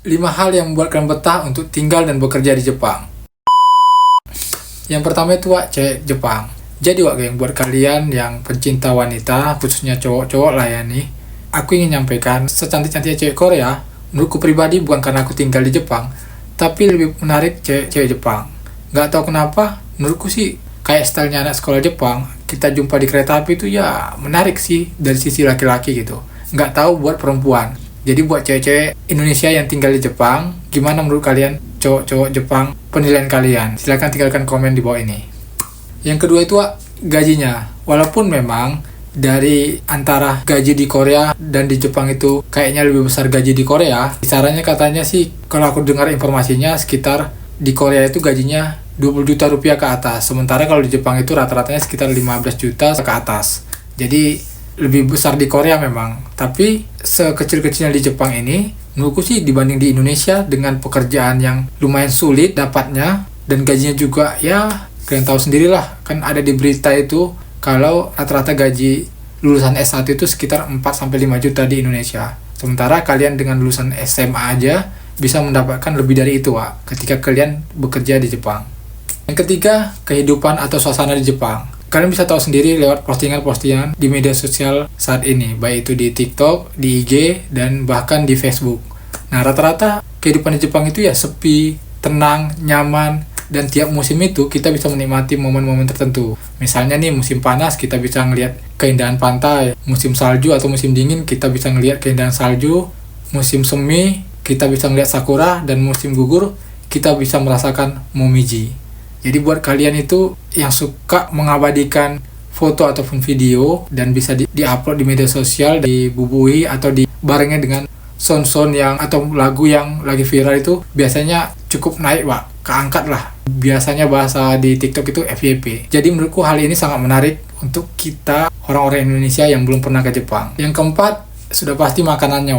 5 hal yang membuat kalian betah untuk tinggal dan bekerja di Jepang. Yang pertama itu cewek Jepang. Jadi yang buat kalian yang pencinta wanita, khususnya cowok-cowok lah ya nih, aku ingin nyampaikan secantik-cantiknya cewek Korea, menurutku pribadi bukan karena aku tinggal di Jepang, tapi lebih menarik cewek Jepang. Gak tahu kenapa, menurutku sih kayak stylenya anak sekolah Jepang, kita jumpa di kereta api itu ya menarik sih dari sisi laki-laki gitu. Gak tahu buat perempuan. Jadi buat cewek-cewek Indonesia yang tinggal di Jepang, gimana menurut kalian cowok-cowok Jepang, penilaian kalian? Silahkan tinggalkan komen di bawah ini. Yang kedua itu gajinya. Walaupun memang dari antara gaji di Korea dan di Jepang itu kayaknya lebih besar gaji di Korea, kisarannya katanya sih kalau aku dengar informasinya sekitar di Korea itu gajinya 20 juta rupiah ke atas. Sementara kalau di Jepang itu rata-ratanya sekitar 15 juta ke atas. Jadi lebih besar di Korea memang, tapi sekecil-kecilnya di Jepang ini menurutku sih dibanding di Indonesia dengan pekerjaan yang lumayan sulit dapatnya dan gajinya juga ya kalian tahu sendirilah, kan ada di berita itu kalau rata-rata gaji lulusan S1 itu sekitar 4-5 juta di Indonesia. Sementara kalian dengan lulusan SMA aja bisa mendapatkan lebih dari itu ketika kalian bekerja di Jepang. Yang ketiga, kehidupan atau suasana di Jepang. Kalian bisa tahu sendiri lewat postingan-postingan di media sosial saat ini, baik itu di TikTok, di IG, dan bahkan di Facebook. Nah, rata-rata kehidupan di Jepang itu ya sepi, tenang, nyaman, dan tiap musim itu kita bisa menikmati momen-momen tertentu. Misalnya nih, musim panas kita bisa ngelihat keindahan pantai, musim salju atau musim dingin kita bisa ngelihat keindahan salju, musim semi kita bisa ngelihat sakura, dan musim gugur kita bisa merasakan momiji. Jadi buat kalian itu yang suka mengabadikan foto ataupun video dan bisa di-upload di media sosial, dibubuhi atau dibarengin dengan sound yang atau lagu yang lagi viral itu biasanya cukup naik keangkat lah. Biasanya bahasa di TikTok itu FYP. Jadi menurutku hal ini sangat menarik untuk kita orang-orang Indonesia yang belum pernah ke Jepang. Yang keempat sudah pasti makanannya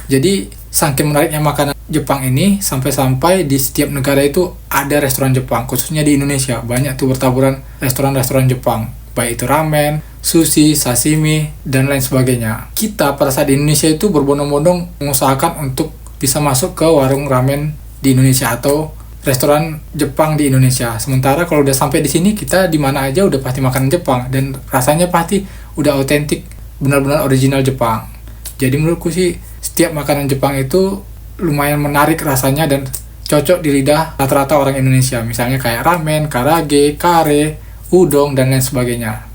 Jadi saking menariknya makanan Jepang ini sampai-sampai di setiap negara itu ada restoran Jepang, khususnya di Indonesia banyak tuh bertaburan restoran-restoran Jepang, baik itu ramen, sushi, sashimi, dan lain sebagainya. Kita pada saat di Indonesia itu berbondong-bondong mengusahakan untuk bisa masuk ke warung ramen di Indonesia atau restoran Jepang di Indonesia. Sementara kalau udah sampai di sini, kita di mana aja udah pasti makan Jepang dan rasanya pasti udah otentik, benar-benar original Jepang. Jadi menurutku sih setiap makanan Jepang itu lumayan menarik rasanya dan cocok di lidah rata-rata orang Indonesia. Misalnya kayak ramen, karage, kare, udon, dan lain sebagainya.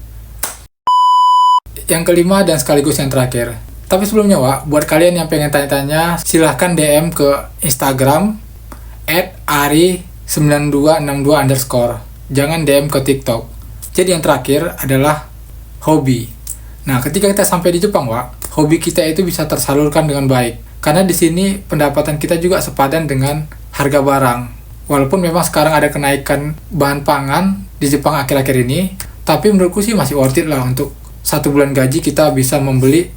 Yang kelima dan sekaligus yang terakhir. Tapi sebelumnya buat kalian yang pengen tanya-tanya, silahkan DM ke Instagram @ari9262_. Jangan DM ke TikTok. Jadi yang terakhir adalah hobi. Nah, ketika kita sampai di Jepang, hobi kita itu bisa tersalurkan dengan baik. Karena di sini pendapatan kita juga sepadan dengan harga barang. Walaupun memang sekarang ada kenaikan bahan pangan di Jepang akhir-akhir ini, tapi menurutku sih masih worth it lah untuk 1 bulan gaji kita bisa membeli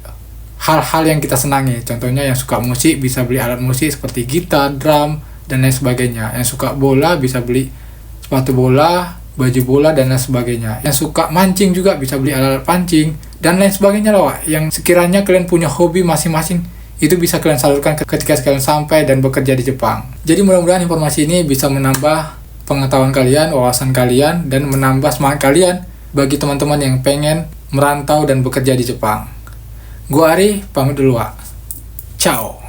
hal-hal yang kita senangi. Contohnya yang suka musik bisa beli alat musik seperti gitar, drum, dan lain sebagainya. Yang suka bola bisa beli sepatu bola, baju bola, dan lain sebagainya. Yang suka mancing juga bisa beli alat pancing, dan lain sebagainya Yang sekiranya kalian punya hobi masing-masing, itu bisa kalian salurkan ketika kalian sampai dan bekerja di Jepang. Jadi mudah-mudahan informasi ini bisa menambah pengetahuan kalian, wawasan kalian, dan menambah semangat kalian bagi teman-teman yang pengen merantau dan bekerja di Jepang. Gua Ari, pamit dulu Ciao.